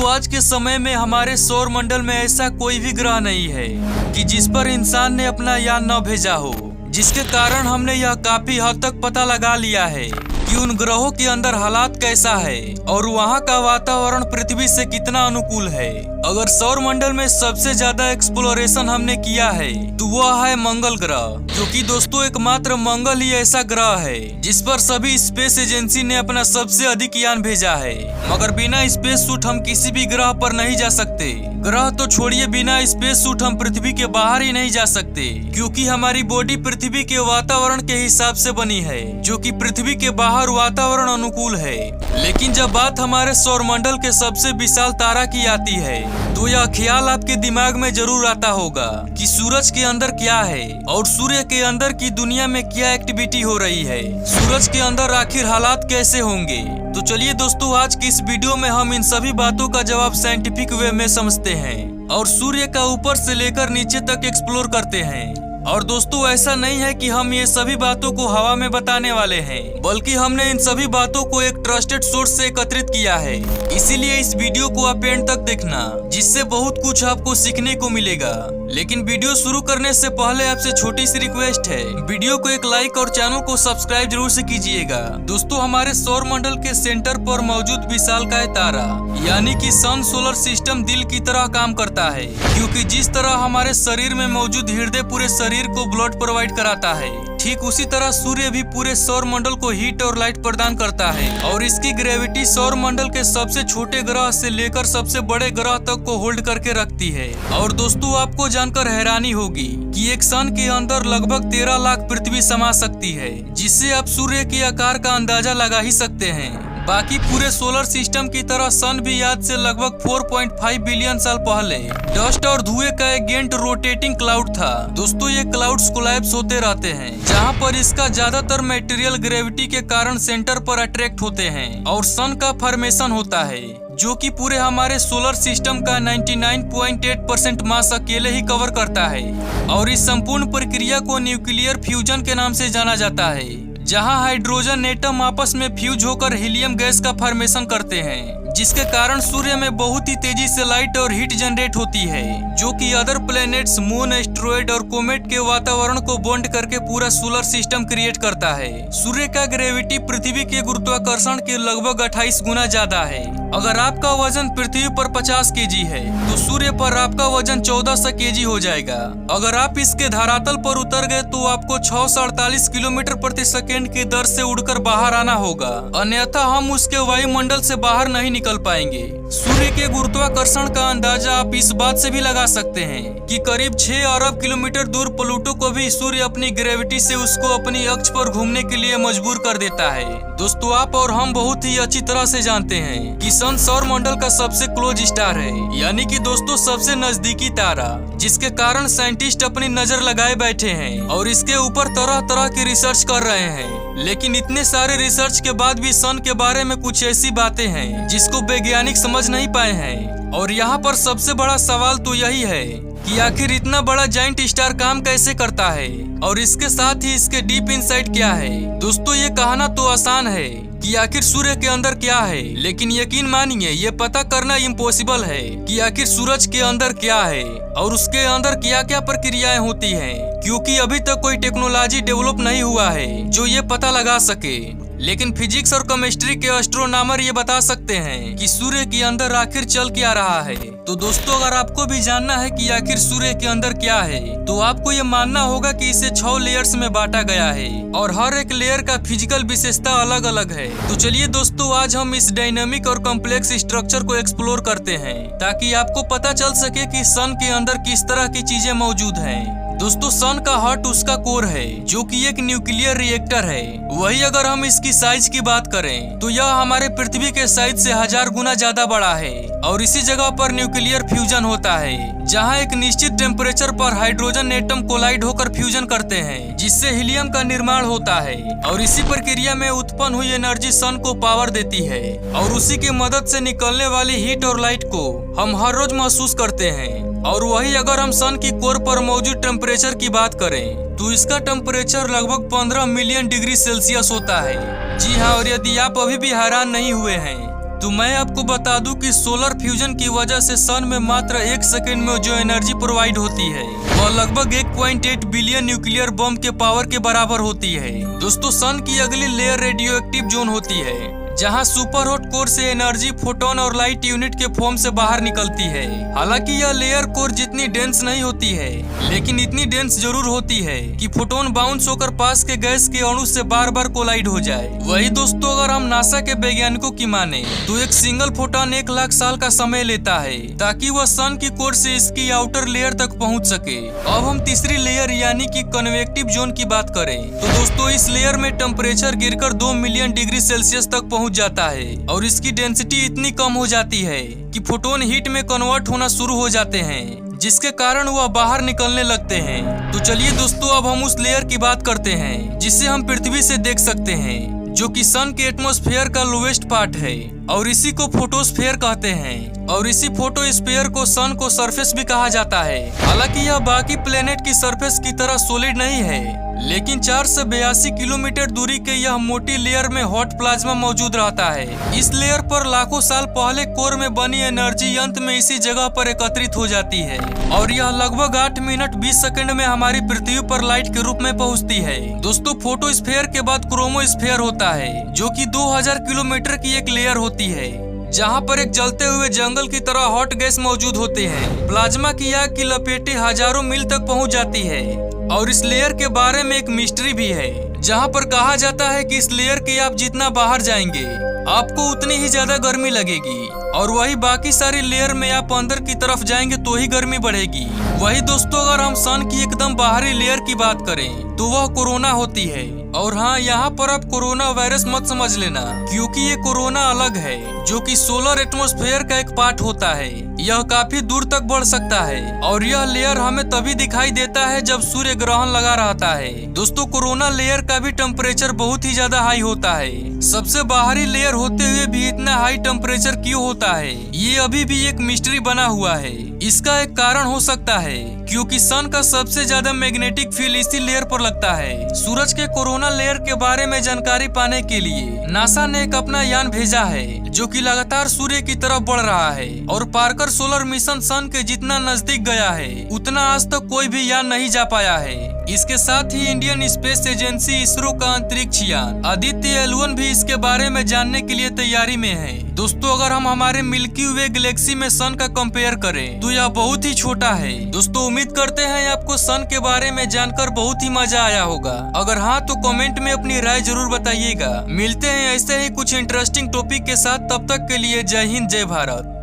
दोस्तों आज के समय में हमारे सौर मंडल में ऐसा कोई भी ग्रह नहीं है कि जिस पर इंसान ने अपना यान न भेजा हो, जिसके कारण हमने यह काफी हद तक पता लगा लिया है कि उन ग्रहों के अंदर हालात कैसा है और वहाँ का वातावरण पृथ्वी से कितना अनुकूल है। अगर सौर मंडल में सबसे ज्यादा एक्सप्लोरेशन हमने किया है तो वह है मंगल ग्रह, क्योंकि दोस्तों एकमात्र मंगल ही ऐसा ग्रह है जिस पर सभी स्पेस एजेंसी ने अपना सबसे अधिक यान भेजा है। मगर बिना स्पेस सूट हम किसी भी ग्रह पर नहीं जा सकते। ग्रह तो छोड़िए, बिना स्पेस सूट हम पृथ्वी के बाहर ही नहीं जा सकते, क्योंकि हमारी बॉडी पृथ्वी के वातावरण के हिसाब से बनी है, जो कि पृथ्वी के बाहर वातावरण अनुकूल है। लेकिन जब बात हमारे सौर मंडल के सबसे विशाल तारा की आती है तो यह ख्याल आपके दिमाग में जरूर आता होगा कि सूरज के अंदर क्या है और सूर्य के अंदर की दुनिया में क्या एक्टिविटी हो रही है, सूरज के अंदर आखिर हालात कैसे होंगे। तो चलिए दोस्तों, आज की इस वीडियो में हम इन सभी बातों का जवाब साइंटिफिक वे में समझते हैं और सूर्य का ऊपर से लेकर नीचे तक एक्सप्लोर करते हैं। और दोस्तों ऐसा नहीं है कि हम ये सभी बातों को हवा में बताने वाले हैं, बल्कि हमने इन सभी बातों को एक ट्रस्टेड सोर्स से एकत्रित किया है। इसीलिए इस वीडियो को आप एंड तक देखना, जिससे बहुत कुछ आपको सीखने को मिलेगा। लेकिन वीडियो शुरू करने से पहले आपसे छोटी सी रिक्वेस्ट है, वीडियो को एक लाइक और चैनल को सब्सक्राइब जरूर से कीजिएगा। दोस्तों हमारे सौर मंडल के सेंटर पर मौजूद विशालकाय तारा यानी कि सन सोलर सिस्टम दिल की तरह काम करता है, क्योंकि जिस तरह हमारे शरीर में मौजूद हृदय पूरे शरीर को ब्लड प्रोवाइड कराता है, ठीक उसी तरह सूर्य भी पूरे सौर मंडल को हीट और लाइट प्रदान करता है। और इसकी ग्रेविटी सौर मंडल के सबसे छोटे ग्रह से लेकर सबसे बड़े ग्रह तक को होल्ड करके रखती है। और दोस्तों आपको जानकर हैरानी होगी कि एक सन के अंदर लगभग 13 लाख पृथ्वी समा सकती है, जिससे आप सूर्य के आकार का अंदाजा लगा ही सकते हैं। बाकी पूरे सोलर सिस्टम की तरह सन भी आज से लगभग 4.5 बिलियन साल पहले डस्ट और धुएं का एक गेंट रोटेटिंग क्लाउड था। दोस्तों ये क्लाउड्स कोलैप्स होते रहते हैं, जहां पर इसका ज्यादातर मटेरियल ग्रेविटी के कारण सेंटर पर अट्रैक्ट होते हैं और सन का फॉर्मेशन होता है, जो कि पूरे हमारे सोलर सिस्टम का 99.8% मास अकेले ही कवर करता है। और इस संपूर्ण प्रक्रिया को न्यूक्लियर फ्यूजन के नाम से जाना जाता है, जहां हाइड्रोजन एटम आपस में फ्यूज होकर हीलियम गैस का फॉर्मेशन करते हैं, जिसके कारण सूर्य में बहुत ही तेजी से लाइट और हीट जनरेट होती है, जो कि अदर प्लैनेट्स, मून, एस्टेरॉयड और कोमेट के वातावरण को बॉन्ड करके पूरा सोलर सिस्टम क्रिएट करता है। सूर्य का ग्रेविटी पृथ्वी के गुरुत्वाकर्षण के लगभग 28 गुना ज्यादा है। अगर आपका वजन पृथ्वी पर 50 केजी है तो सूर्य पर आपका वजन 1400 केजी हो जाएगा। अगर आप इसके धरातल पर उतर गए तो आपको 6 से 48 किलोमीटर प्रति सेकेंड की दर से उड़कर बाहर आना होगा, अन्यथा हम उसके वायुमंडल से बाहर नहीं निकल पाएंगे। सूर्य के गुरुत्वाकर्षण का अंदाजा आप इस बात से भी लगा सकते हैं कि करीब 6 अरब किलोमीटर दूर प्लूटो को भी सूर्य अपनी ग्रेविटी से उसको अपनी अक्ष पर घूमने के लिए मजबूर कर देता है। दोस्तों आप और हम बहुत ही अच्छी तरह से जानते हैं कि सन सौर मंडल का सबसे क्लोज स्टार है, यानी कि दोस्तों सबसे नजदीकी तारा, जिसके कारण साइंटिस्ट अपनी नजर लगाए बैठे हैं और इसके ऊपर तरह तरह की रिसर्च कर रहे हैं। लेकिन इतने सारे रिसर्च के बाद भी सन के बारे में कुछ ऐसी बातें हैं जिसको वैज्ञानिक समझ नहीं पाए हैं। और यहाँ पर सबसे बड़ा सवाल तो यही है कि आखिर इतना बड़ा जाइंट स्टार काम कैसे करता है और इसके साथ ही इसके डीप इनसाइड क्या है। दोस्तों ये कहना तो आसान है कि आखिर सूर्य के अंदर क्या है, लेकिन यकीन मानिए ये पता करना इम्पॉसिबल है कि आखिर सूरज के अंदर क्या है और उसके अंदर क्या क्या प्रक्रियाएं होती हैं, क्योंकि अभी तक कोई टेक्नोलॉजी डेवलप नहीं हुआ है जो ये पता लगा सके। लेकिन फिजिक्स और केमिस्ट्री के एस्ट्रोनॉमर ये बता सकते हैं कि सूर्य के अंदर आखिर चल क्या रहा है। तो दोस्तों अगर आपको भी जानना है कि आखिर सूर्य के अंदर क्या है, तो आपको ये मानना होगा कि इसे 6 लेयर्स में बांटा गया है और हर एक लेयर का फिजिकल विशेषता अलग अलग है। तो चलिए दोस्तों आज हम इस डायनामिक और कॉम्प्लेक्स स्ट्रक्चर को एक्सप्लोर करते हैं, ताकि आपको पता चल सके कि सन के अंदर किस तरह की चीजें मौजूद हैं। दोस्तों सन का हार्ट उसका कोर है, जो कि एक न्यूक्लियर रिएक्टर है। वही अगर हम इसकी साइज की बात करें तो यह हमारे पृथ्वी के साइज से 1000 गुना ज्यादा बड़ा है। और इसी जगह पर न्यूक्लियर फ्यूजन होता है, जहां एक निश्चित टेम्परेचर पर हाइड्रोजन एटम कोलाइड होकर फ्यूजन करते हैं, जिससे हीलियम का निर्माण होता है। और इसी प्रक्रिया में उत्पन्न हुई एनर्जी सन को पावर देती है और उसी की मदद से निकलने वाली हीट और लाइट को हम हर रोज महसूस करते हैं। और वही अगर हम सन की कोर पर मौजूद टेम्परेचर की बात करें तो इसका टेम्परेचर लगभग 15 मिलियन डिग्री सेल्सियस होता है। जी हाँ, और यदि आप अभी भी हैरान नहीं हुए हैं तो मैं आपको बता दूं कि सोलर फ्यूजन की वजह से सन में मात्र 1 सेकंड में जो एनर्जी प्रोवाइड होती है वह लगभग 1.8 बिलियन न्यूक्लियर बम के पावर के बराबर होती है। दोस्तों, सन की अगली लेयर रेडियो एक्टिव जोन होती है, जहां सुपर हॉट कोर से एनर्जी फोटोन और लाइट यूनिट के फॉर्म से बाहर निकलती है। हालांकि यह लेयर कोर जितनी डेंस नहीं होती है, लेकिन इतनी डेंस जरूर होती है कि फोटोन बाउंस होकर पास के गैस के अणु से बार बार कोलाइड हो जाए। वही दोस्तों, अगर हम नासा के वैज्ञानिकों की माने तो एक सिंगल फोटोन 1 लाख साल का समय लेता है ताकि वह सन की कोर से इसकी आउटर लेयर तक पहुंच सके। अब हम तीसरी लेयर यानी कि कन्वेक्टिव जोन की बात करें तो दोस्तों, इस लेयर में टेम्परेचर गिरकर 2 मिलियन डिग्री सेल्सियस तक पहुंच जाता है और इसकी डेंसिटी इतनी कम हो जाती है कि फोटोन हीट में कन्वर्ट होना शुरू हो जाते हैं, जिसके कारण वह बाहर निकलने लगते हैं। तो चलिए दोस्तों, अब हम उस लेयर की बात करते हैं जिसे हम पृथ्वी से देख सकते हैं, जो कि सन के एटमॉस्फेयर का लोवेस्ट पार्ट है और इसी को फोटोस्फेयर कहते हैं। और इसी फोटोस्फेयर को सन को सरफेस भी कहा जाता है। हालांकि यह बाकी प्लेनेट की सरफेस की तरह सॉलिड नहीं है, लेकिन 4 से 82 किलोमीटर दूरी के यह मोटी लेयर में हॉट प्लाज्मा मौजूद रहता है। इस लेयर पर लाखों साल पहले कोर में बनी एनर्जी अंत में इसी जगह पर एकत्रित हो जाती है और यह लगभग 8 मिनट 20 सेकंड में हमारी पृथ्वी पर लाइट के रूप में पहुंचती है। दोस्तों, फोटोस्फेयर के बाद क्रोमोस्फेयर होता है, जो कि 2000 किलोमीटर की एक लेयर होती है, जहां पर एक जलते हुए जंगल की तरह हॉट गैस मौजूद होते हैं। प्लाज्मा की आग की लपेटें हजारों मील तक पहुंच जाती है और इस लेयर के बारे में एक मिस्ट्री भी है, जहां पर कहा जाता है कि इस लेयर के आप जितना बाहर जाएंगे आपको उतनी ही ज्यादा गर्मी लगेगी और वही बाकी सारी लेयर में आप अंदर की तरफ जाएंगे तो ही गर्मी बढ़ेगी। वही दोस्तों, अगर हम सन की एकदम बाहरी लेयर की बात करें तो वह कोरोना होती है। और हाँ, यहाँ पर आप कोरोना वायरस मत समझ लेना, क्योंकि ये कोरोना अलग है, जो कि सोलर एटमॉस्फेयर का एक पार्ट होता है। यह काफी दूर तक बढ़ सकता है और यह लेयर हमें तभी दिखाई देता है जब सूर्य ग्रहण लगा रहता है। दोस्तों, कोरोना लेयर का भी टेम्परेचर बहुत ही ज्यादा हाई होता है। सबसे बाहरी लेयर होते हुए भी इतना हाई टेम्परेचर क्यों होता है, ये अभी भी एक मिस्ट्री बना हुआ है। इसका एक कारण हो सकता है क्योंकि सन का सबसे ज्यादा मैग्नेटिक फील्ड इसी लेयर पर लगता है। सूरज के कोरोना लेयर के बारे में जानकारी पाने के लिए नासा ने एक अपना यान भेजा है, जो कि लगातार सूर्य की तरफ बढ़ रहा है और पार्कर सोलर मिशन सन के जितना नजदीक गया है उतना आज तक कोई भी यान नहीं जा पाया है। इसके साथ ही इंडियन स्पेस एजेंसी इसरो का अंतरिक्ष यान आदित्य L1 भी इसके बारे में जानने के लिए तैयारी में है। दोस्तों, अगर हम हमारे मिल्की वे गैलेक्सी में सन का कंपेयर करें तो यह बहुत ही छोटा है। दोस्तों, उम्मीद करते हैं आपको सन के बारे में जानकर बहुत ही मजा आया होगा। अगर हाँ तो कमेंट में अपनी राय जरूर बताइएगा। मिलते हैं ऐसे ही कुछ इंटरेस्टिंग टॉपिक के साथ, तब तक के लिए जय हिंद, जय भारत।